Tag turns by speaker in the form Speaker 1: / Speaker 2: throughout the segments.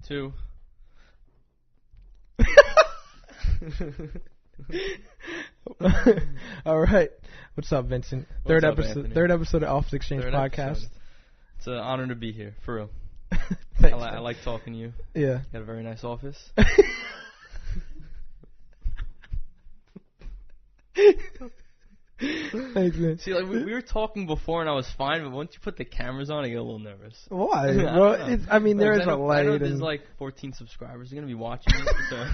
Speaker 1: 2.
Speaker 2: All right. What's up, Vincent?
Speaker 1: What's up, Anthony?
Speaker 2: Third episode of Off Exchange
Speaker 1: Third
Speaker 2: podcast.
Speaker 1: episode. It's an honor to be here, for real.
Speaker 2: Thanks,
Speaker 1: I like talking to you.
Speaker 2: Yeah.
Speaker 1: You got a very nice office.
Speaker 2: Thanks, man.
Speaker 1: See, like we were talking before and I was fine, but once you put the cameras on, I get a little nervous.
Speaker 2: Why? Well, there is a light.
Speaker 1: I know there's like 14 subscribers. They're gonna be watching it. So.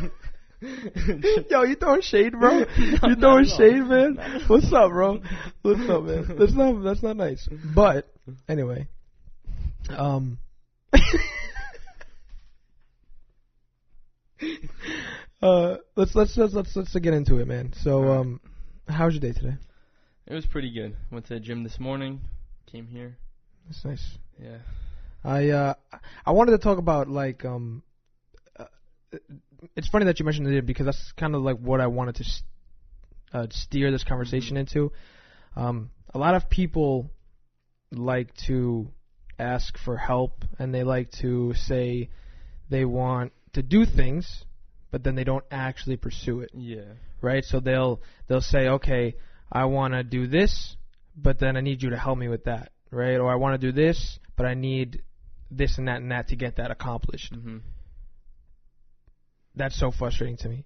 Speaker 2: Yo, you throwing shade, bro? You throwing shade, man? What's up, bro? What's up, man? That's not nice. But anyway, let's get into it, man. So, how's your day today?
Speaker 1: It was pretty good. Went to the gym this morning. Came here.
Speaker 2: That's nice.
Speaker 1: Yeah.
Speaker 2: I wanted to talk about like it's funny that you mentioned it because that's kind of like what I wanted to steer this conversation into. A lot of people like to ask for help, and they like to say they want to do things, but then they don't actually pursue it.
Speaker 1: Yeah.
Speaker 2: Right? So they'll say, okay, I want to do this, but then I need you to help me with that, right? Or I want to do this, but I need this and that to get that accomplished.
Speaker 1: Mm-hmm.
Speaker 2: That's so frustrating to me.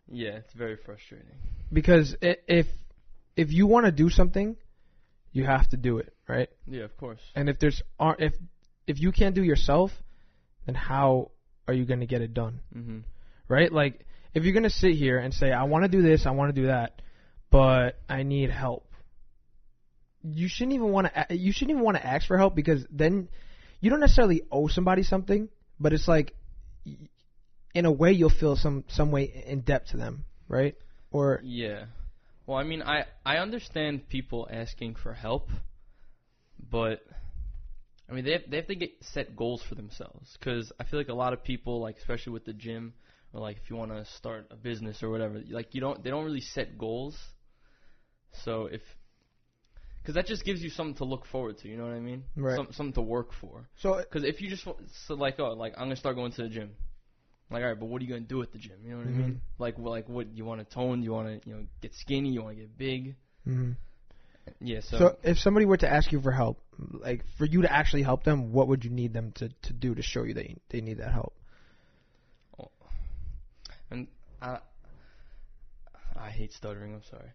Speaker 1: Yeah, it's very frustrating.
Speaker 2: Because if you want to do something, you have to do it, right?
Speaker 1: Yeah, of course.
Speaker 2: And if you can't do yourself, then how are you going to get it done?
Speaker 1: Mm-hmm.
Speaker 2: Right? Like, if you're going to sit here and say, I want to do this, I want to do that, but I need help. You shouldn't even want to ask for help, because then you don't necessarily owe somebody something, but it's like, in a way, you'll feel some way in debt to them, right? Or
Speaker 1: yeah. Well, I mean, I understand people asking for help, but I mean, they have to set goals for themselves, because I feel like a lot of people, like especially with the gym, or like if you want to start a business or whatever, like they don't really set goals. So because that just gives you something to look forward to, you know what I mean?
Speaker 2: Right.
Speaker 1: Something to work for. So because if you just I'm gonna start going to the gym. Like, all right, but what are you going to do at the gym? You know what I mean? Like what you want to tone? You want to get skinny? You want to get big?
Speaker 2: Mm-hmm.
Speaker 1: Yeah.
Speaker 2: So if somebody were to ask you for help, like for you to actually help them, what would you need them to do to show you they need that help?
Speaker 1: Oh. And I hate stuttering. I'm sorry,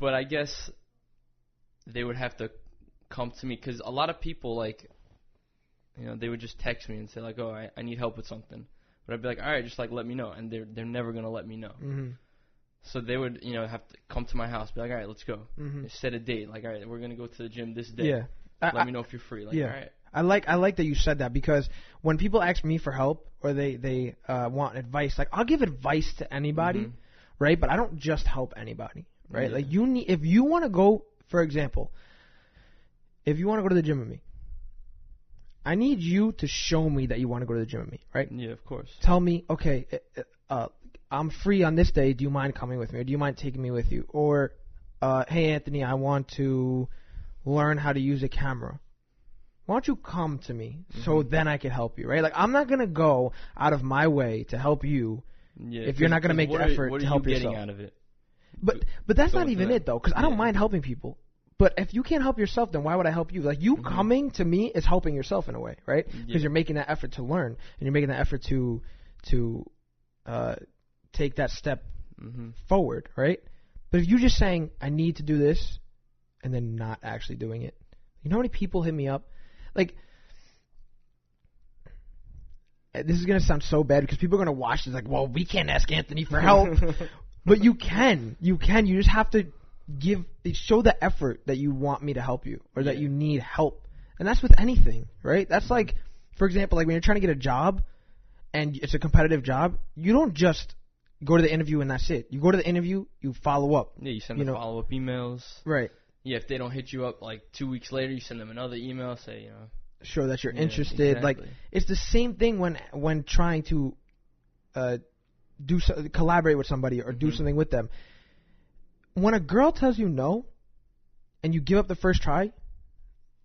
Speaker 1: but I guess they would have to come to me, because a lot of people they would just text me and say like, oh, I need help with something. But I'd be like, all right, just like let me know. And they're never going to let me know. Mm-hmm. So they would, have to come to my house, be like, all right, let's go. Mm-hmm. Set a date. Like, all right, we're going to go to the gym this day.
Speaker 2: Yeah.
Speaker 1: Let me know if you're free. Like,
Speaker 2: yeah.
Speaker 1: All right.
Speaker 2: I like that you said that, because when people ask me for help, or they want advice, like I'll give advice to anybody, right? But I don't just help anybody, right?
Speaker 1: Yeah.
Speaker 2: Like if you want to go, for example, if you want to go to the gym with me, I need you to show me that you want to go to the gym with me, right?
Speaker 1: Yeah, of course.
Speaker 2: Tell me, okay, I'm free on this day. Do you mind coming with me? Or do you mind taking me with you? Or, hey, Anthony, I want to learn how to use a camera. Why don't you come to me so then I can help you, right? Like, I'm not going to go out of my way to help you if you're not going to make the effort to help yourself.
Speaker 1: What are you getting out of it?
Speaker 2: But that's not even it, though, because I don't mind helping people. But if you can't help yourself, then why would I help you? Like, you coming to me is helping yourself in a way, right? Because you're making that effort to learn, and you're making that effort to take that step forward, right? But if you're just saying, I need to do this, and then not actually doing it. You know how many people hit me up? Like, this is going to sound so bad, because people are going to watch this like, well, we can't ask Anthony for help. But you can. You just have to show the effort that you want me to help you, or that you need help. And that's with anything, right? That's like, for example, like when you're trying to get a job and it's a competitive job, you don't just go to the interview and that's it. You go to the interview, you follow up.
Speaker 1: Yeah, you send them follow-up emails.
Speaker 2: Right.
Speaker 1: Yeah, if they don't hit you up like 2 weeks later, you send them another email, say,
Speaker 2: show that you're interested.
Speaker 1: Exactly.
Speaker 2: Like, it's the same thing when trying to collaborate with somebody or do something with them. When a girl tells you no, and you give up the first try,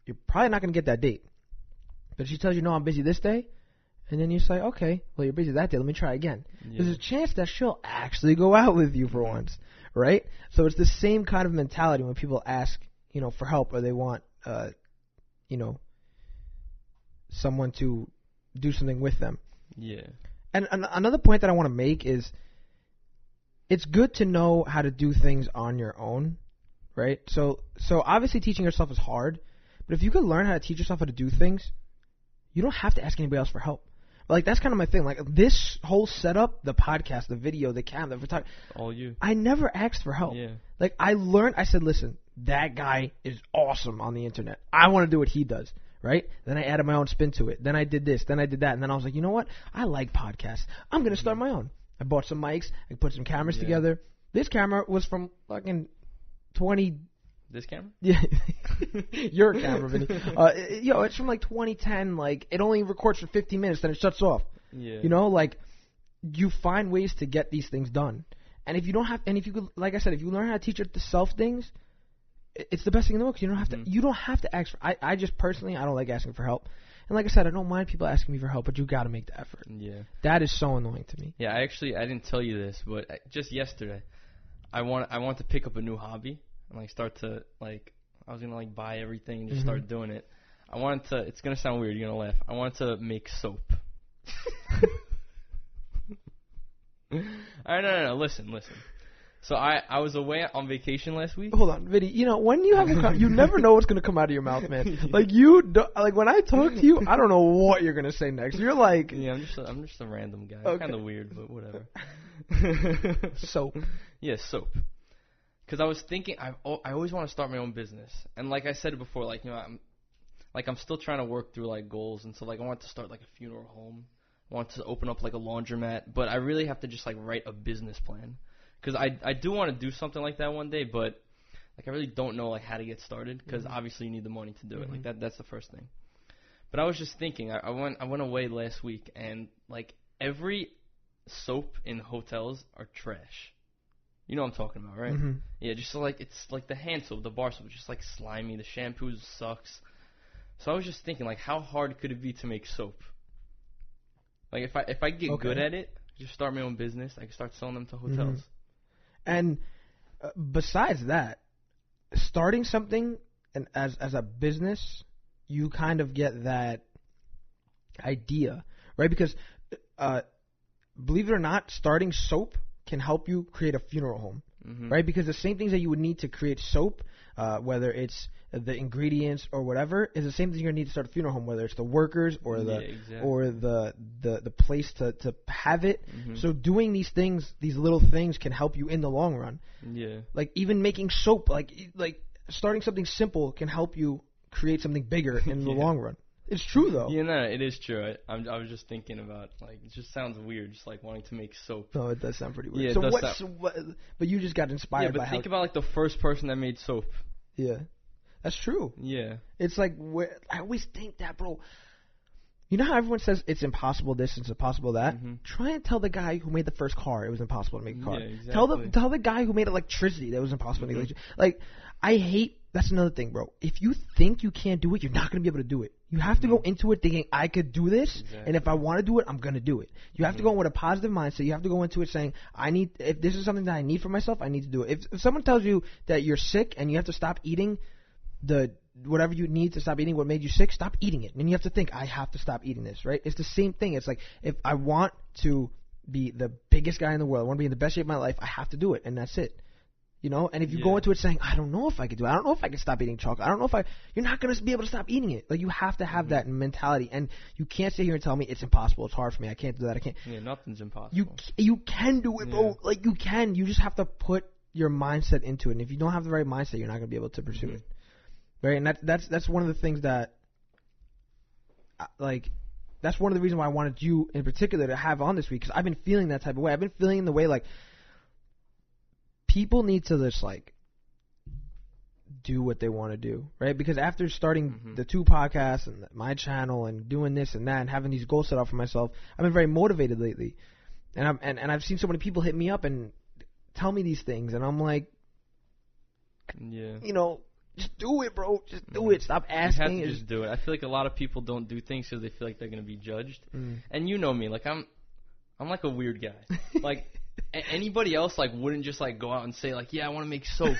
Speaker 2: you're probably not going to get that date. But if she tells you, no, I'm busy this day, And then you say, okay, well, you're busy that day. Let me try again.
Speaker 1: Yeah.
Speaker 2: There's a chance that she'll actually go out with you for once, right? So it's the same kind of mentality when people ask, for help, or they want, someone to do something with them.
Speaker 1: Yeah.
Speaker 2: And another point that I want to make is it's good to know how to do things on your own, right? So obviously teaching yourself is hard, but if you could learn how to teach yourself how to do things, you don't have to ask anybody else for help. Like, that's kind of my thing. Like, this whole setup, the podcast, the video, the camera, the photography,
Speaker 1: all you.
Speaker 2: I never asked for help.
Speaker 1: Yeah.
Speaker 2: Like, I said, listen, that guy is awesome on the internet. I want to do what he does, right? Then I added my own spin to it. Then I did this. Then I did that. And then I was like, you know what? I like podcasts. I'm going to start my own. I bought some mics. I put some cameras together. This camera was from fucking 20...
Speaker 1: This camera?
Speaker 2: Yeah. Your camera, Vinny. It's from like 2010. Like, it only records for 15 minutes, then it shuts off.
Speaker 1: Yeah.
Speaker 2: Like, you find ways to get these things done. And if you don't have, and if you could, like I said, if you learn how to teach yourself things, it's the best thing in the world. 'Cause you don't have to. You don't have to ask for. I just personally, I don't like asking for help. And like I said, I don't mind people asking me for help, but you got to make the effort.
Speaker 1: Yeah.
Speaker 2: That is so annoying to me.
Speaker 1: Yeah. I didn't tell you this, but just yesterday, I want to pick up a new hobby and like start to like. I was gonna like buy everything and just start doing it. I wanted to. It's gonna sound weird. You're gonna laugh. I wanted to make soap. All right, no. Listen. So I was away on vacation last week.
Speaker 2: Hold on, Vinny. When you have you never know what's gonna come out of your mouth, man. Like when I talk to you, I don't know what you're gonna say next. You're like,
Speaker 1: yeah, I'm just a random guy.
Speaker 2: Okay.
Speaker 1: Kind of weird, but whatever.
Speaker 2: Soap.
Speaker 1: Yeah, soap. Because I was thinking, I always want to start my own business, and like I said before, like I'm still trying to work through like goals, and so like I want to start like a funeral home. I want to open up like a laundromat, but I really have to just like write a business plan. Because I do want to do something like that one day, but like I really don't know like how to get started. Because obviously you need the money to do it. Like that's the first thing. But I was just thinking, I went away last week, and like every soap in hotels are trash. You know what I'm talking about, right?
Speaker 2: Mm-hmm.
Speaker 1: Yeah, just like it's like the hand soap, the bar soap, just like slimy. The shampoo sucks. So I was just thinking, like, how hard could it be to make soap? Like if I get good at it, just start my own business. I can start selling them to hotels.
Speaker 2: And besides that, starting something and as a business, you kind of get that idea, right? Because believe it or not, starting soap can help you create a funeral home, right? Because the same things that you would need to create soap, whether it's the ingredients or whatever, is the same thing you're gonna need to start a funeral home, whether it's the workers or the place to have it. So doing these things, these little things, can help you in the long run. Yeah. Like even making soap, like starting something simple can help you create something bigger in the long run. It's true though.
Speaker 1: Yeah, no, it is true. I was just thinking about, like, it just sounds weird, just like wanting to make soap.
Speaker 2: No, it does sound pretty weird.
Speaker 1: Yeah,
Speaker 2: so but you just got inspired.
Speaker 1: Yeah, but think about like the first person that made soap.
Speaker 2: Yeah, that's true.
Speaker 1: Yeah.
Speaker 2: It's like I always think that, bro. You know how everyone says it's impossible this, it's impossible that? Try and tell the guy who made the first car it was impossible to make a car.
Speaker 1: Yeah, exactly.
Speaker 2: Tell the guy who made electricity that it was impossible to make electricity. Like, I hate. That's another thing, bro. If you think you can't do it, you're not going to be able to do it. You have to go into it thinking, I could do this, and if I want to do it, I'm going to do it. You have to go in with a positive mindset. You have to go into it saying, if this is something that I need for myself, I need to do it. If someone tells you that you're sick and you have to stop eating whatever you need to stop eating, what made you sick, stop eating it. And you have to think, I have to stop eating this, right? It's the same thing. It's like, if I want to be the biggest guy in the world, I want to be in the best shape of my life, I have to do it, and that's it. And if you go into it saying, I don't know if I could do it, I don't know if I can stop eating chocolate, I don't know if you're not going to be able to stop eating it. Like, you have to have that mentality, and you can't sit here and tell me it's impossible, it's hard for me, I can't do that, I can't.
Speaker 1: Yeah, nothing's impossible.
Speaker 2: You can do it, bro. Like, you can. You just have to put your mindset into it, and if you don't have the right mindset, you're not going to be able to pursue it. Right? And that's one of the things that, like, that's one of the reasons why I wanted you in particular to have on this week, because I've been feeling that type of way. I've been feeling the way, like, people need to just, like, do what they want to do, right? Because after starting the 2 podcasts and my channel and doing this and that and having these goals set out for myself, I've been very motivated lately. And I've seen so many people hit me up and tell me these things, and I'm like, Just do it, bro. Just do it. Stop asking.
Speaker 1: You have to just do it. I feel like a lot of people don't do things because they feel like they're gonna be judged. And you know me, like I'm like a weird guy. Like anybody else like wouldn't just like go out and say like, yeah, I want to make soap.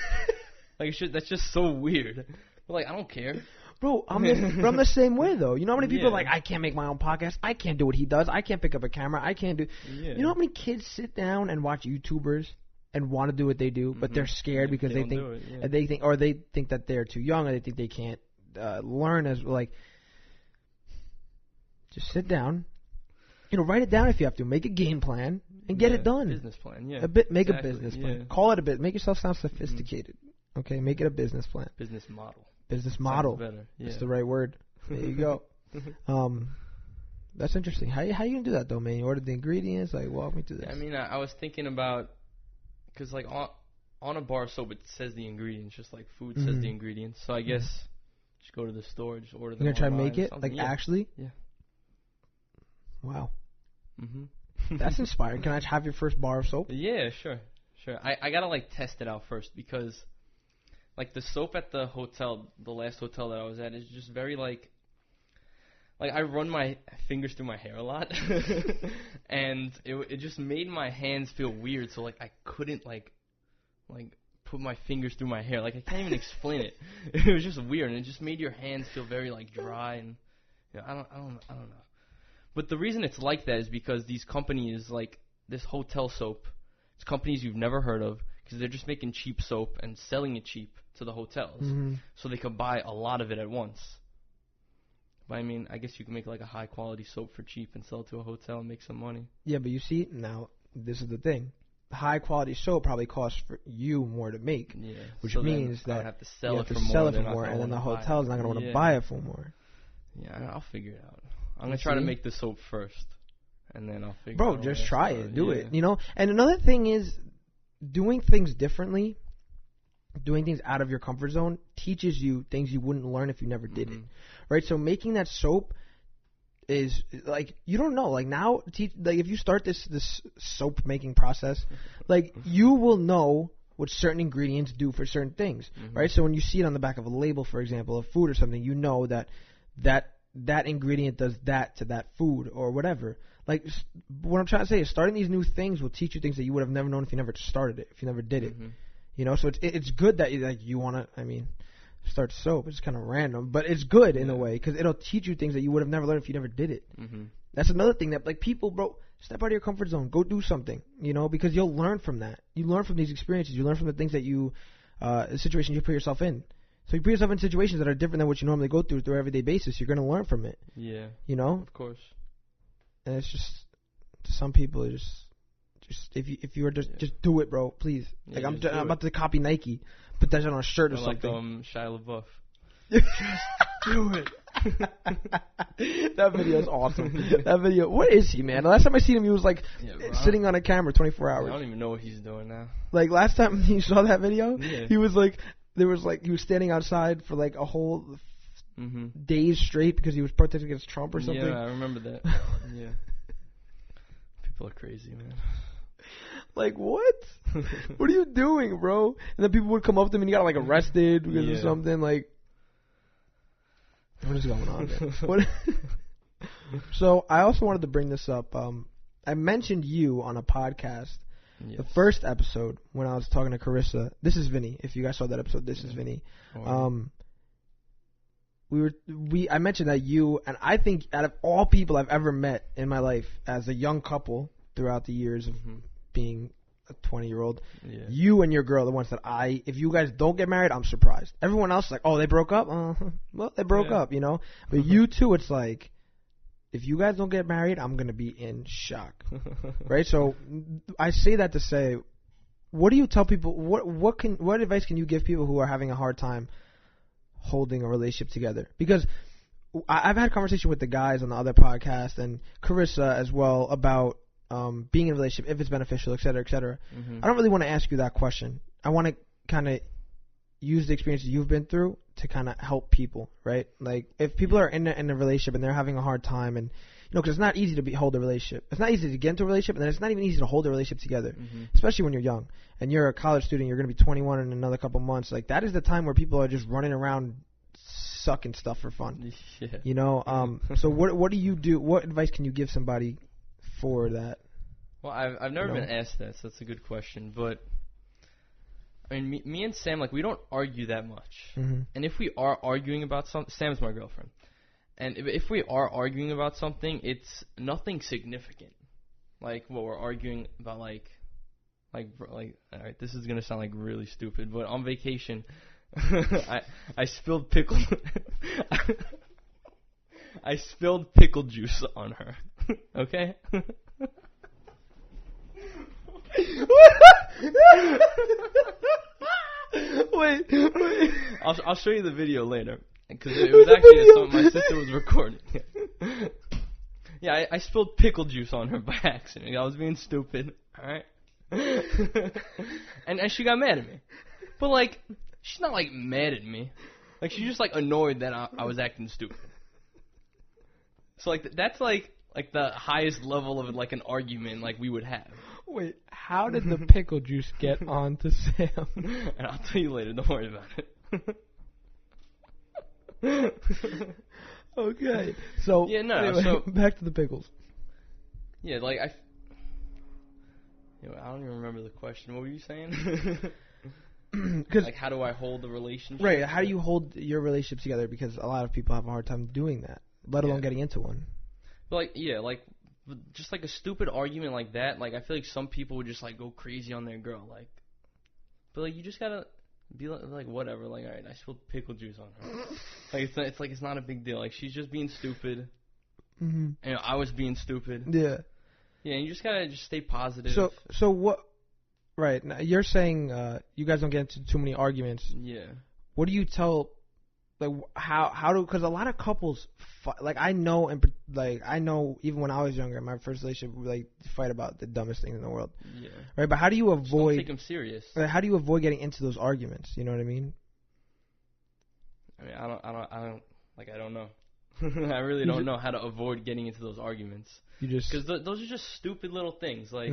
Speaker 1: Like that's just so weird. But like I don't care.
Speaker 2: Bro, I'm the same way though. You know how many people are like, I can't make my own podcast. I can't do what he does. I can't pick up a camera. I can't do. Yeah. You know how many kids sit down and watch YouTubers and want to do what they do, but they're scared because they think that they're too young, or they think they can't learn as like. Just sit down, write it down if you have to. Make a game plan and get it done.
Speaker 1: Business plan, yeah.
Speaker 2: Make a business plan. Call it a bit. Make yourself sound sophisticated. Okay, make it a business plan.
Speaker 1: Business model.
Speaker 2: Business model.
Speaker 1: Sounds better. Yeah.
Speaker 2: That's the right word. There you go. That's interesting. How you gonna do that though, man? You order the ingredients. Like, walk me through this.
Speaker 1: I mean, I was thinking about. Because, like, on a bar of soap, it says the ingredients, just like food says the ingredients. So I guess just go to the store, just order them.
Speaker 2: You're going to try to make it? Like, actually?
Speaker 1: Yeah.
Speaker 2: Wow. That's inspiring. Can I have your first bar of soap?
Speaker 1: Yeah, sure. I got to, like, test it out first because, like, the soap at the hotel, the last hotel that I was at, is just very, like I run my fingers through my hair a lot, and it just made my hands feel weird. So like I couldn't like put my fingers through my hair. Like I can't even explain it. It was just weird, and it just made your hands feel very like dry and I don't know. But the reason it's like that is because these companies, like this hotel soap, it's companies you've never heard of because they're just making cheap soap and selling it cheap to the hotels, so they could buy a lot of it at once. But I mean, I guess you can make like a high quality soap for cheap and sell it to a hotel and make some money.
Speaker 2: Yeah, but you see, now this is the thing. High quality soap probably costs for you more to make, which so means that
Speaker 1: I have to sell
Speaker 2: you
Speaker 1: it
Speaker 2: have
Speaker 1: for
Speaker 2: to
Speaker 1: more,
Speaker 2: sell it for more, and then the hotel's not going to want to buy it for more.
Speaker 1: Yeah, I'll figure it out. I'm going to try to make the soap first, and then I'll figure
Speaker 2: it out. Bro, just try it. Do it, And another thing is, doing things differently, doing things out of your comfort zone teaches you things you wouldn't learn if you never did it. Right? So making that soap is like, you don't know. Like now, like if you start this soap making process, like you will know what certain ingredients do for certain things. Right? So when you see it on the back of a label, for example, of food or something, you know that ingredient does that to that food or whatever. Like what I'm trying to say is starting these new things will teach you things that you would have never known if you never started it, if you never did it. So it's good that you want to, I mean, start soap. It's kind of random, but it's good in a way because it'll teach you things that you would have never learned if you never did it. That's another thing that, like, people, bro, step out of your comfort zone. Go do something, because you'll learn from that. You learn from these experiences. You learn from the things that the situations you put yourself in. So you put yourself in situations that are different than what you normally go through an everyday basis. You're going to learn from it.
Speaker 1: Yeah.
Speaker 2: Of
Speaker 1: course.
Speaker 2: And it's just, to some people, it's just if you are just do it, bro, please. Like I'm about to copy Nike, put that on a shirt or something.
Speaker 1: Like Shia LaBeouf.
Speaker 2: Just do it. That video is awesome. That video. What is he, man? The last time I seen him, he was like sitting on a camera 24 hours.
Speaker 1: I don't even know what he's doing now.
Speaker 2: Like last time you saw that video, he was like, he was standing outside for like a whole days straight because he was protesting against Trump or something.
Speaker 1: Yeah, I remember that. Yeah. People are crazy, man.
Speaker 2: Like, what? What are you doing, bro? And then people would come up to him and he got like arrested because of something. Like, what is going on, man? What? So I also wanted to bring this up. I mentioned you on a podcast, the first episode when I was talking to Carissa. This is Vinny. If you guys saw that episode, this is Vinny. I mentioned that you, and I think out of all people I've ever met in my life as a young couple throughout the years of being a 20-year-old, you and your girl are the ones that if you guys don't get married, I'm surprised. Everyone else is like, oh, they broke up? Well, they broke up, But you two, it's like, if you guys don't get married, I'm going to be in shock. Right? So I say that to say, what do you tell people, what advice can you give people who are having a hard time holding a relationship together? Because I've had a conversation with the guys on the other podcast and Carissa as well about being in a relationship, if it's beneficial, et cetera, et cetera. I don't really want to ask you that question. I want to kind of use the experiences you've been through to kind of help people, right? Like if people are in a relationship and they're having a hard time and because it's not easy to hold a relationship. It's not easy to get into a relationship, and then it's not even easy to hold a relationship together, especially when you're young and you're a college student. You're going to be 21 in another couple months. Like that is the time where people are just running around sucking stuff for fun.
Speaker 1: Yeah.
Speaker 2: So what do you do? What advice can you give somebody for that?
Speaker 1: Well, I've never been asked that, so that's a good question. But I mean, me and Sam, like, we don't argue that much. And if we are arguing about something, Sam's my girlfriend. And if we are arguing about something, it's nothing significant. Like, what we're arguing about, like, all right, this is gonna sound like really stupid, but on vacation, I spilled pickle, I spilled pickle juice on her. Okay. wait. I'll show you the video later because it was actually something my sister was recording. Yeah, I spilled pickle juice on her by accident. I was being stupid. All right. and she got mad at me, but like she's not like mad at me. Like she's just like annoyed that I was acting stupid. So like that's like the highest level of like an argument like we would have.
Speaker 2: Wait, how did the pickle juice get onto Sam?
Speaker 1: And I'll tell you later. Don't worry about it.
Speaker 2: Okay. So
Speaker 1: yeah, no.
Speaker 2: Anyway,
Speaker 1: so
Speaker 2: back to the pickles.
Speaker 1: Yeah, like I don't even remember the question. What were you saying? Like, how do I hold the relationship?
Speaker 2: Right. How do you hold your relationship together? Because a lot of people have a hard time doing that, let alone getting into one.
Speaker 1: But just like a stupid argument like that, like I feel like some people would just like go crazy on their girl, like. But like you just gotta be like whatever, like alright, I spilled pickle juice on her. Like it's not a big deal. Like she's just being stupid. And I was being stupid.
Speaker 2: Yeah. Yeah,
Speaker 1: and you just gotta stay positive.
Speaker 2: So what? Right. Now you're saying you guys don't get into too many arguments.
Speaker 1: Yeah.
Speaker 2: What do you tell? Like how do? Because a lot of couples like I know even when I was younger, my first relationship, we like fight about the dumbest things in the world. Yeah. Right. But how do you avoid? Just don't
Speaker 1: take them serious.
Speaker 2: How do you avoid getting into those arguments? You know what I mean?
Speaker 1: I mean, I don't know. I really don't know how to avoid getting into those arguments. Because those are just stupid little things. Like,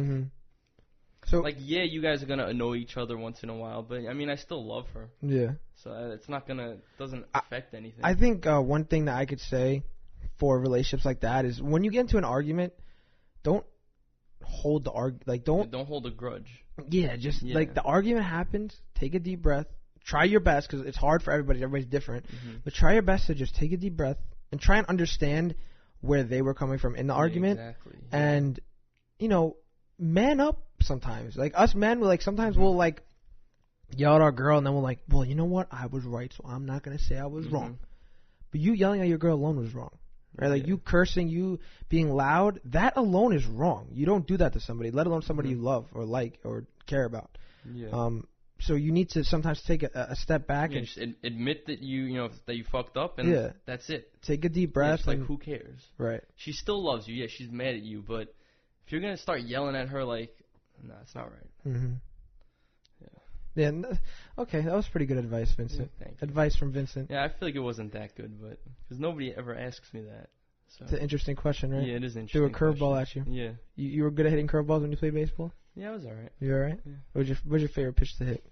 Speaker 1: so like you guys are gonna annoy each other once in a while, but I mean, I still love her. Yeah. So it's not doesn't affect anything.
Speaker 2: I think one thing that I could say for relationships like that is when you get into an argument, don't hold the
Speaker 1: don't hold a grudge.
Speaker 2: Yeah, like the argument happens, take a deep breath, try your best because it's hard for everybody. Everybody's different, but try your best to just take a deep breath and try and understand where they were coming from in the argument. Exactly. And man up sometimes. Like us men, sometimes we'll yell at our girl, and then we're like, well, you know what? I was right, so I'm not going to say I was wrong. But you yelling at your girl alone was wrong. Right? Like you cursing, you being loud, that alone is wrong. You don't do that to somebody, let alone somebody you love or like or care about. Yeah. So you need to sometimes take a step back and
Speaker 1: just admit that that you fucked up, and that's it.
Speaker 2: Take a deep breath.
Speaker 1: It's like, who cares?
Speaker 2: Right.
Speaker 1: She still loves you. Yeah, she's mad at you, but if you're going to start yelling at her, no, it's not right.
Speaker 2: Yeah. Okay, that was pretty good advice, Vincent.
Speaker 1: Yeah, thank you.
Speaker 2: Advice from Vincent.
Speaker 1: Yeah, I feel like it wasn't that good, but because nobody ever asks me that. So.
Speaker 2: It's an interesting question, right?
Speaker 1: Yeah, it is interesting.
Speaker 2: Threw a curveball at you.
Speaker 1: Yeah.
Speaker 2: You were good at hitting curveballs when you played baseball?
Speaker 1: Yeah, I was alright.
Speaker 2: You alright? Yeah. What's your favorite pitch to hit?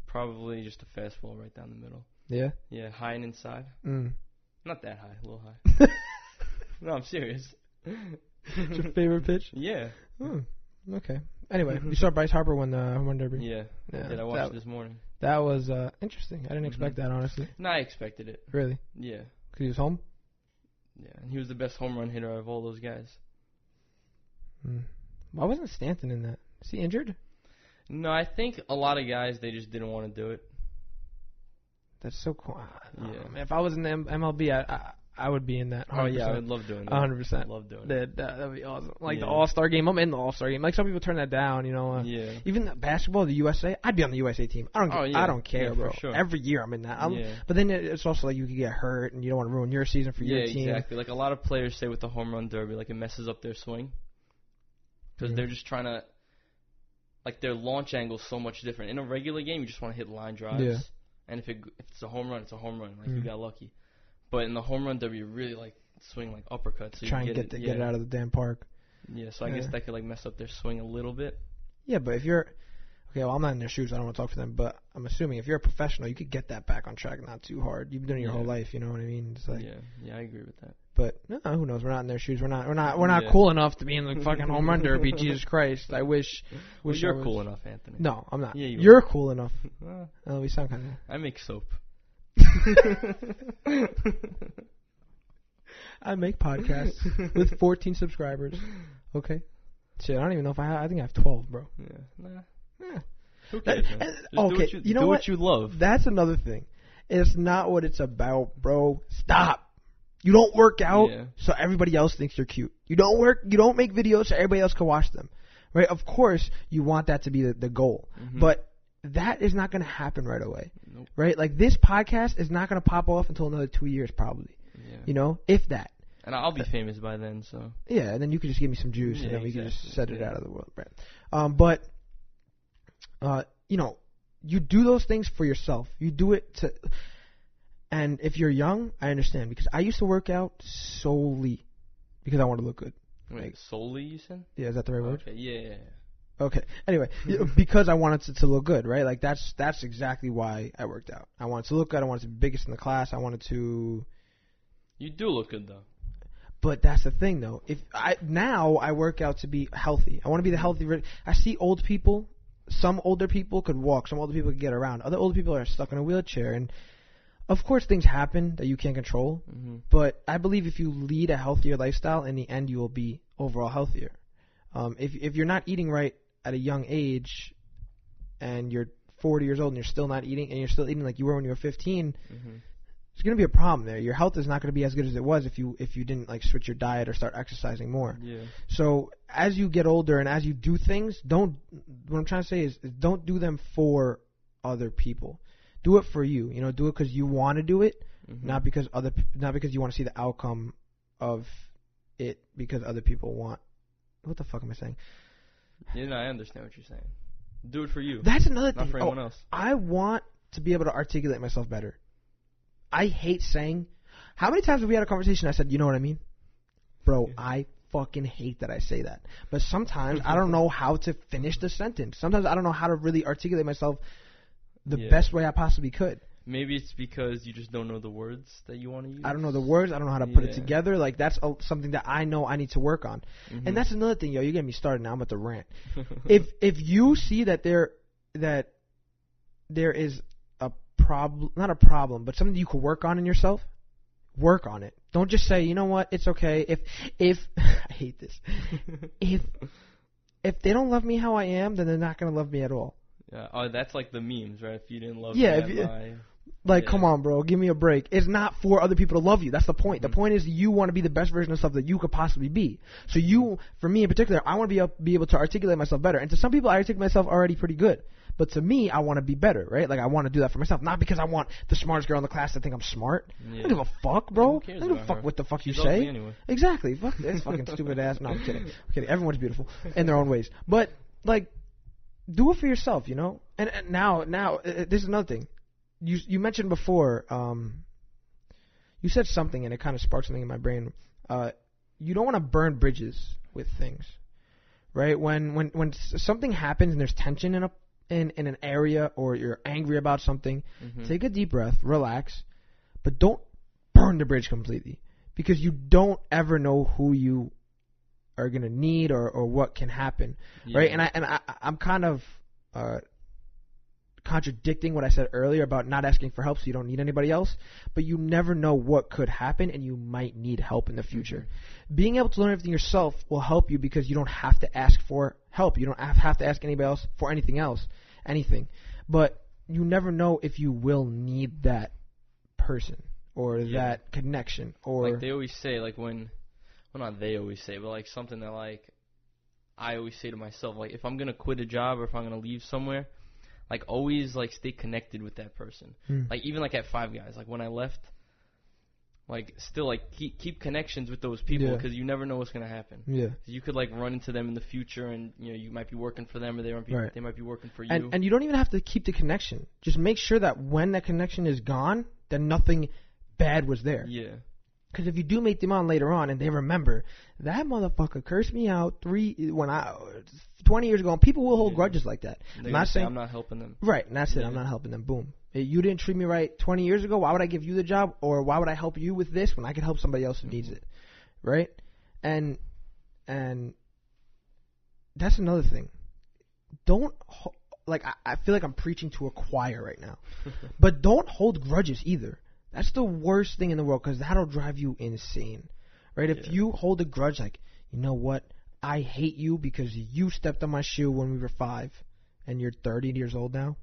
Speaker 1: Probably just a fastball right down the middle.
Speaker 2: Yeah?
Speaker 1: Yeah, high and inside. Not that high, a little high. No, I'm serious.
Speaker 2: It's your favorite pitch?
Speaker 1: Yeah.
Speaker 2: Okay. Anyway, you saw Bryce Harper win the home run derby.
Speaker 1: Yeah. I watched it this morning.
Speaker 2: That was interesting. I didn't expect that, honestly.
Speaker 1: No, I expected it.
Speaker 2: Really?
Speaker 1: Yeah.
Speaker 2: Because he was home?
Speaker 1: Yeah, and he was the best home run hitter of all those guys.
Speaker 2: Why wasn't Stanton in that? Is he injured?
Speaker 1: No, I think a lot of guys, they just didn't want to do it.
Speaker 2: That's so cool.
Speaker 1: Yeah.
Speaker 2: If I was in the MLB, I would be in that. 100%.
Speaker 1: Oh, yeah, I would love doing that.
Speaker 2: 100%.
Speaker 1: I love doing that.
Speaker 2: That would be awesome. Like the All-Star game, I'm in the All-Star game. Like some people turn that down,
Speaker 1: Yeah.
Speaker 2: Even the basketball, the USA, I'd be on the USA team. I don't care, bro.
Speaker 1: For sure.
Speaker 2: Every year I'm in that. But then it's also like you could get hurt and you don't want to ruin your season for your team.
Speaker 1: Yeah, exactly. Like a lot of players say with the home run derby, like it messes up their swing. Because they're just trying to, like their launch angle is so much different. In a regular game, you just want to hit line drives. Yeah. And if it's a home run, it's a home run. Like you got lucky. But in the home run derby, you really swing like uppercuts. So
Speaker 2: Try and get it out of the damn park.
Speaker 1: Yeah, so I guess that could like mess up their swing a little bit.
Speaker 2: Yeah, but if you're okay, well, I'm not in their shoes. I don't want to talk for them, but I'm assuming if you're a professional, you could get that back on track not too hard. You've been doing it your whole life, you know what I mean? It's like,
Speaker 1: yeah, I agree with that.
Speaker 2: But no, who knows? We're not in their shoes. We're not cool enough to be in the fucking home run derby. Jesus Christ! I wish.
Speaker 1: Well, you're cool enough, Anthony.
Speaker 2: No, I'm not.
Speaker 1: Yeah,
Speaker 2: you're cool enough. Oh, we sound kind of.
Speaker 1: I make soap.
Speaker 2: I make podcasts with 14 subscribers. Okay. Shit, I don't even know if I think I have 12, bro.
Speaker 1: Yeah. Nah.
Speaker 2: Yeah.
Speaker 1: Who cares, man?
Speaker 2: Okay,
Speaker 1: you know what you love.
Speaker 2: That's another thing. It's not what it's about, bro. Stop. You don't work out so everybody else thinks you're cute. You don't make videos so everybody else can watch them. Right? Of course, you want that to be the goal. Mm-hmm. But that is not going to happen right away. Nope. Right? Like, this podcast is not going to pop off until another 2 years probably. Yeah. You know? If that.
Speaker 1: And I'll be famous by then, so.
Speaker 2: Yeah, and then you can just give me some juice, and then we can just set it out of the world, right? But, you know, you do those things for yourself. You do it to, and if you're young, I understand, because I used to work out solely because I wanted to look good.
Speaker 1: Wait, like, solely, you said?
Speaker 2: Yeah, is that the right word?
Speaker 1: Okay, yeah.
Speaker 2: Okay. Anyway, because I wanted to look good, right? Like, that's exactly why I worked out. I wanted to look good. I wanted to be biggest in the class. I wanted to.
Speaker 1: You do look good, though.
Speaker 2: But that's the thing, though. Now I work out to be healthy. I want to be the healthy. I see old people. Some older people could walk. Some older people could get around. Other older people are stuck in a wheelchair. And, of course, things happen that you can't control. Mm-hmm. But I believe if you lead a healthier lifestyle, in the end you will be overall healthier. If you're not eating right at a young age and you're 40 years old and you're still not eating, and you're still eating like you were when you were 15, there's going to be a problem there. Your health is not going to be as good as it was if you didn't like switch your diet or start exercising more. Yeah. So as you get older and as you do things, what I'm trying to say is don't do them for other people. Do it for you. You know, do it because you want to do it, not because you want to see the outcome of it because other people want. What the fuck am I saying?
Speaker 1: Yeah, no, I understand what you're saying. Do it for you.
Speaker 2: That's another thing.
Speaker 1: Not for anyone else.
Speaker 2: I want to be able to articulate myself better. I hate saying. How many times have we had a conversation? I said, you know what I mean, bro. I fucking hate that I say that. But sometimes I don't know how to finish the sentence. Sometimes I don't know how to really articulate myself the best way I possibly could.
Speaker 1: Maybe it's because you just don't know the words that you want to use.
Speaker 2: I don't know the words. I don't know how to put it together. Like, that's something that I know I need to work on. And that's another thing, yo. You're getting me started now. I'm about to rant. If you see that there is a problem, not a problem, but something you could work on in yourself, work on it. Don't just say, you know what, it's okay. If I hate this. if they don't love me how I am, then they're not gonna love me at all.
Speaker 1: Yeah. Oh, that's like the memes, right? If you didn't love me,
Speaker 2: come on, bro, give me a break. It's not for other people to love you. That's the point. The point is you want to be the best version of stuff that you could possibly be. So for me in particular, I want to be able to articulate myself better. And to some people, I articulate myself already pretty good. But to me, I want to be better, right? Like, I want to do that for myself. Not because I want the smartest girl in the class to think I'm smart. Yeah. I don't give a fuck, bro. I don't give a fuck what the fuck you say. Anyway. Exactly. Fuck this fucking stupid ass. No, I'm kidding. I'm kidding. Everyone's beautiful in their own ways. But, like, do it for yourself, you know? And now, this is another thing. You mentioned before, you said something and it kind of sparked something in my brain. You don't want to burn bridges with things, right? When something happens and there's tension in an area, or you're angry about something, take a deep breath, relax, but don't burn the bridge completely, because you don't ever know who you are gonna need or what can happen, right? And I'm kind of contradicting what I said earlier about not asking for help so you don't need anybody else, but you never know what could happen and you might need help in the future. Being able to learn everything yourself will help you because you don't have to ask for help. You don't have to ask anybody else for anything. But you never know if you will need that person or that connection. Or
Speaker 1: like they always say, like not they always say, but like something that like I always say to myself, like if I'm going to quit a job or if I'm going to leave somewhere, like always like stay connected with that person. Like even like at Five Guys, like when I left, like still like keep connections with those people because you never know what's gonna happen. Yeah, you could like run into them in the future, and you know you might be working for them, or they might be working for you.
Speaker 2: And you don't even have to keep the connection. Just make sure that when that connection is gone, then nothing bad was there. Yeah. Because if you do meet them on later on and they remember, that motherfucker cursed me out 20 years ago, and people will hold grudges like that.
Speaker 1: I'm not saying I'm not helping them.
Speaker 2: Right, and that's it. I'm not helping them. Boom. You didn't treat me right 20 years ago. Why would I give you the job? Or why would I help you with this when I could help somebody else who needs it? Right? And that's another thing. Don't, I feel like I'm preaching to a choir right now. But don't hold grudges either. That's the worst thing in the world, because that'll drive you insane, right? If you hold a grudge, like, you know what, I hate you because you stepped on my shoe when we were 5, and you're 30 years old now.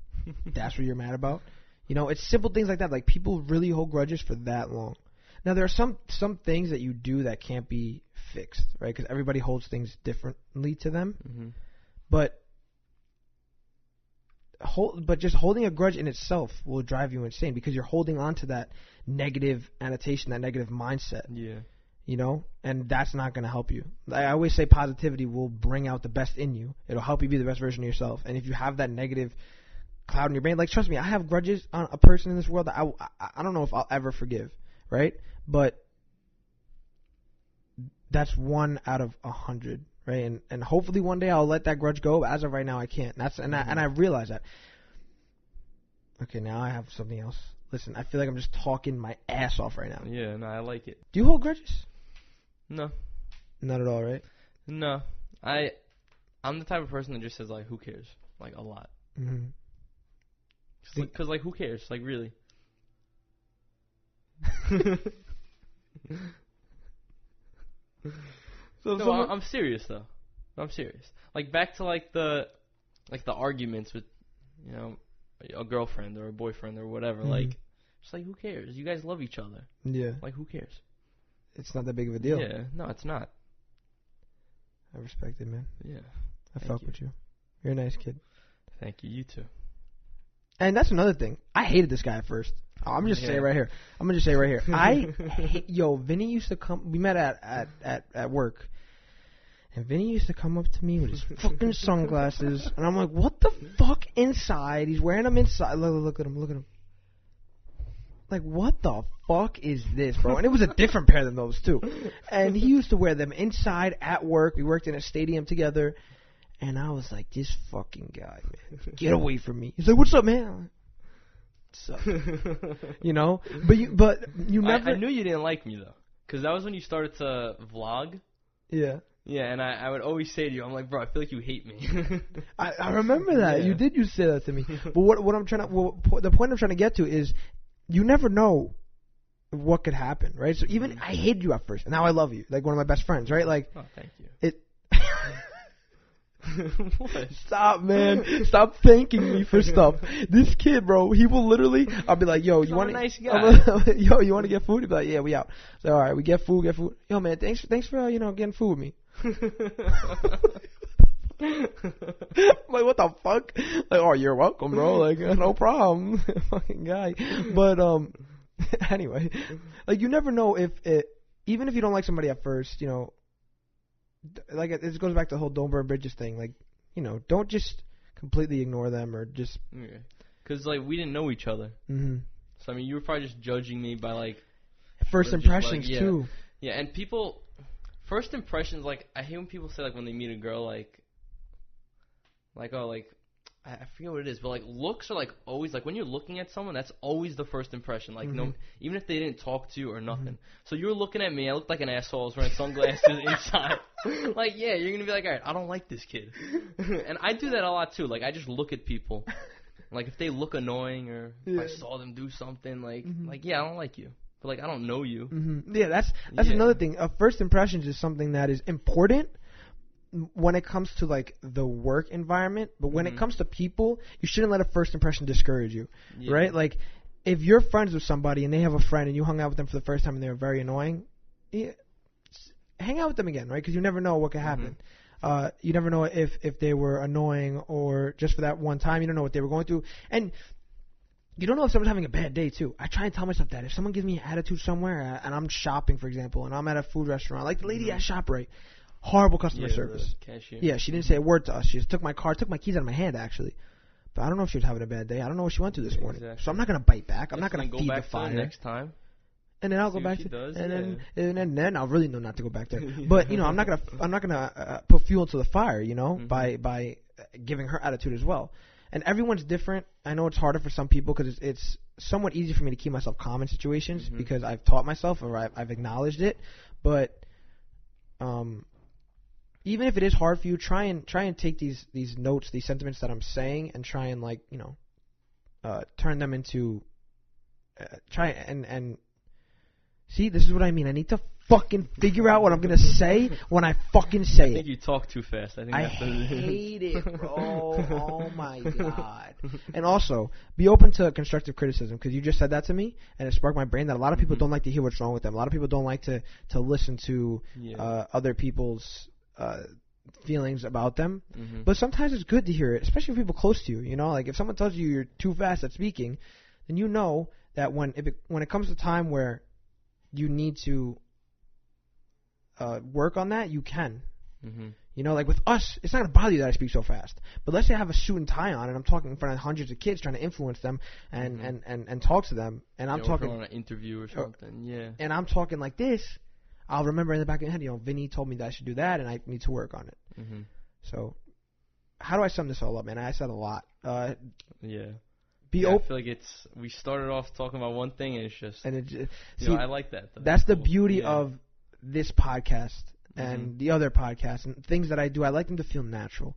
Speaker 2: That's what you're mad about. You know, it's simple things like that. Like, people really hold grudges for that long. Now, there are some things that you do that can't be fixed, right? Because everybody holds things differently to them. Mm-hmm. But just holding a grudge in itself will drive you insane, because you're holding on to that negative annotation, that negative mindset.
Speaker 1: Yeah.
Speaker 2: You know? And that's not going to help you. I always say positivity will bring out the best in you. It'll help you be the best version of yourself. And if you have that negative cloud in your brain, like, trust me, I have grudges on a person in this world that I don't know if I'll ever forgive, right? But that's 1 out of 100. Right, and hopefully one day I'll let that grudge go. But as of right now, I can't. And I realize that. Okay, now I have something else. Listen, I feel like I'm just talking my ass off right now.
Speaker 1: Yeah, no, I like it.
Speaker 2: Do you hold grudges?
Speaker 1: No.
Speaker 2: Not at all, right?
Speaker 1: No, I'm the type of person that just says, like, who cares, like, a lot. Mm-hmm. Because like, who cares, like, really? So no, I'm serious though. I'm serious. Like, back to like the arguments with, you know, a girlfriend or a boyfriend or whatever. Mm-hmm. Like, just like, who cares? You guys love each other. Yeah. Like, who cares?
Speaker 2: It's not that big of a deal.
Speaker 1: Yeah. No, it's not.
Speaker 2: I respect it, man.
Speaker 1: Yeah.
Speaker 2: I fuck with you. You're a nice kid.
Speaker 1: Thank you. You too.
Speaker 2: And that's another thing. I hated this guy at first. I'm just saying right here. I'm gonna just say right here. Vinny used to come. We met at work. And Vinny used to come up to me with his fucking sunglasses, and I'm like, what the fuck inside? He's wearing them inside. Look at him. Like, what the fuck is this, bro? And it was a different pair than those, too. And he used to wear them inside at work. We worked in a stadium together. And I was like, this fucking guy, man, get away from me. He's like, what's up, man? What's up? You know? But you never...
Speaker 1: I knew you didn't like me, though. Because that was when you started to vlog.
Speaker 2: Yeah.
Speaker 1: Yeah, and I would always say to you, I'm like, bro, I feel like you hate me.
Speaker 2: I remember that. Yeah. You did used to say that to me. But what I'm trying to, the point I'm trying to get to is, you never know what could happen, right? So even I hated you at first, and now I love you, like one of my best friends, right? Like,
Speaker 1: oh, thank you.
Speaker 2: What? Stop, man. Stop thanking me for stuff. This kid, bro, he will literally, I'll be like, yo, you want to,
Speaker 1: nice guy.
Speaker 2: Yo, you want to get food? He'll be like, yeah, we out. So, all right, we get food. Yo, man, thanks for, getting food with me. Like, what the fuck? Like, oh, you're welcome, bro. Like, no problem. Fucking guy. But, anyway, like, you never know even if you don't like somebody at first, like, it goes back to the whole don't burn bridges thing. Like, don't just completely ignore them or just...
Speaker 1: Because, like, we didn't know each other. Mm-hmm. So, I mean, you were probably just judging me by, like...
Speaker 2: First impressions, too.
Speaker 1: Yeah, and people... First impressions, like, I hate when people say, like, when they meet a girl, like, oh, like, I forget what it is, but, like, looks are, like, always, like, when you're looking at someone, that's always the first impression. Like, no, even if they didn't talk to you or nothing. Mm-hmm. So you were looking at me, I looked like an asshole, I was wearing sunglasses inside. Like, yeah, you're going to be like, all right, I don't like this kid. And I do that a lot, too. Like, I just look at people. Like, if they look annoying or if I saw them do something, like, yeah, I don't like you. But, like, I don't know you. Mm-hmm.
Speaker 2: Yeah, that's another thing. First impressions is something that is important when it comes to, like, the work environment. But when it comes to people, you shouldn't let a first impression discourage you, right? Like, if you're friends with somebody and they have a friend and you hung out with them for the first time and they were very annoying, hang out with them again, right? Because you never know what could happen. You never know if they were annoying or just for that one time. You don't know what they were going through. And... you don't know if someone's having a bad day, too. I try and tell myself that. If someone gives me an attitude somewhere, and I'm shopping, for example, and I'm at a food restaurant, like the lady at ShopRite, horrible customer service.
Speaker 1: Cashier.
Speaker 2: Yeah, she didn't say a word to us. She just took my keys out of my hand, actually. But I don't know if she was having a bad day. I don't know what she went through this morning. Exactly. So I'm not going to bite back. I'm not going to feed the fire.
Speaker 1: Next time.
Speaker 2: and then I'll
Speaker 1: See
Speaker 2: go
Speaker 1: what
Speaker 2: back
Speaker 1: she
Speaker 2: to,
Speaker 1: does,
Speaker 2: and then I'll really know not to go back there. But I'm not gonna put fuel into the fire, by giving her attitude as well. And everyone's different. I know it's harder for some people because it's somewhat easy for me to keep myself calm in situations because I've taught myself or I've acknowledged it. But even if it is hard for you, try and take these notes, these sentiments that I'm saying, and try and turn them into try and see. This is what I mean. I need to fucking figure out what I'm gonna say when I fucking say it.
Speaker 1: I think you talk too fast. I
Speaker 2: hate it, bro. Oh my god. And also, be open to constructive criticism because you just said that to me, and it sparked my brain that a lot of people don't like to hear what's wrong with them. A lot of people don't like to listen to other people's feelings about them. But sometimes it's good to hear it, especially for people close to you. Like if someone tells you you're too fast at speaking, then you know that when it comes to time where you need to work on that, you can. Like with us, it's not going to bother you that I speak so fast. But let's say I have a suit and tie on and I'm talking in front of hundreds of kids trying to influence them and talk to them. And I'm talking
Speaker 1: on an interview or something,
Speaker 2: and I'm talking like this. I'll remember in the back of my head, Vinny told me that I should do that and I need to work on it. So how do I sum this all up, man? I said a lot.
Speaker 1: I feel like we started off talking about one thing and it's just, I like that.
Speaker 2: That's the beauty of this podcast and the other podcasts and things that I do. I like them to feel natural.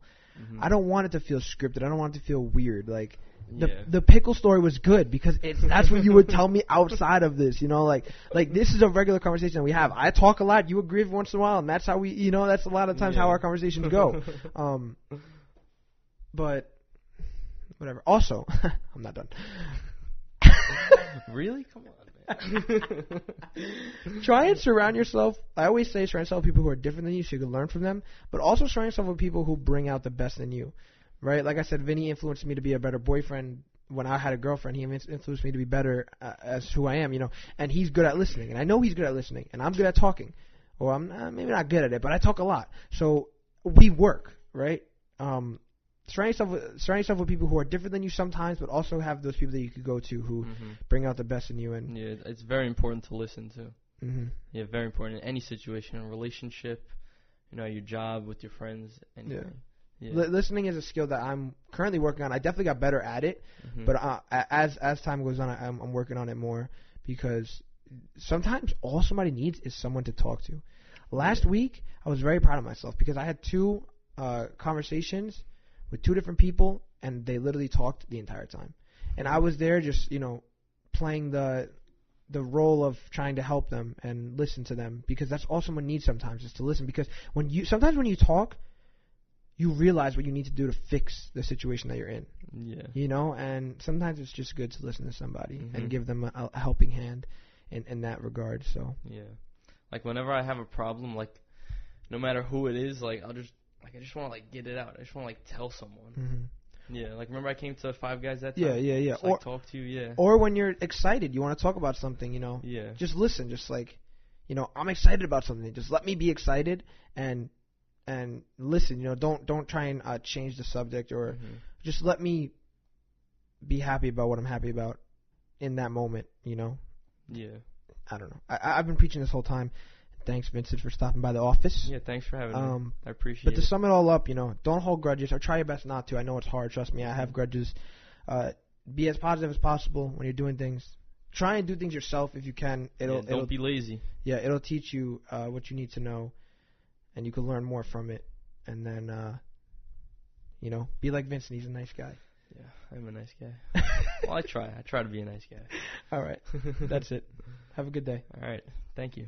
Speaker 2: I don't want it to feel scripted. I don't want it to feel weird. Like the pickle story was good because that's what you would tell me outside of this. Like this is a regular conversation we have. I talk a lot. You agree every once in a while, and that's how we. That's a lot of times how our conversations go. But whatever. Also, I'm not done.
Speaker 1: Really? Come on.
Speaker 2: Try and surround yourself. I always say surround yourself with people who are different than you so you can learn from them, but also surround yourself with people who bring out the best in you, right? Like I said, Vinny influenced me to be a better boyfriend. When I had a girlfriend, he influenced me to be better as who I am, and he's good at listening, and I know he's good at listening, and I'm good at talking, or I'm maybe not good at it, but I talk a lot, so we work, right? Surround yourself with people who are different than you sometimes, but also have those people that you could go to who bring out the best in you. And
Speaker 1: it's very important to listen to. Yeah, very important in any situation, a relationship, your job, with your friends. Anything.
Speaker 2: Listening is a skill that I'm currently working on. I definitely got better at it, but as time goes on, I'm working on it more because sometimes all somebody needs is someone to talk to. Last week, I was very proud of myself because I had 2 conversations with 2 different people, and they literally talked the entire time. And I was there just, playing the role of trying to help them and listen to them because that's all someone needs sometimes is to listen. Because sometimes when you talk, you realize what you need to do to fix the situation that you're in. And sometimes it's just good to listen to somebody and give them a helping hand in that regard. So
Speaker 1: like whenever I have a problem, like no matter who it is, like I just want to get it out. I just want to tell someone. Like remember I came to Five Guys that time?
Speaker 2: Yeah.
Speaker 1: Just,
Speaker 2: or
Speaker 1: talk to you.
Speaker 2: Or when you're excited, you want to talk about something. Just listen. Just I'm excited about something. Just let me be excited and listen. Don't try and change the subject or just let me be happy about what I'm happy about in that moment. I don't know. I've been preaching this whole time. Thanks, Vincent, for stopping by the office.
Speaker 1: Yeah, thanks for having me. I appreciate it.
Speaker 2: But to sum it all up, don't hold grudges or try your best not to. I know it's hard. Trust me, I have grudges. Be as positive as possible when you're doing things. Try and do things yourself if you can.
Speaker 1: Don't be lazy.
Speaker 2: Yeah, it'll teach you what you need to know, and you can learn more from it. And then, be like Vincent. He's a nice guy.
Speaker 1: Yeah, I'm a nice guy. Well, I try. I try to be a nice guy.
Speaker 2: All right. That's it. Have a good day.
Speaker 1: All right. Thank you.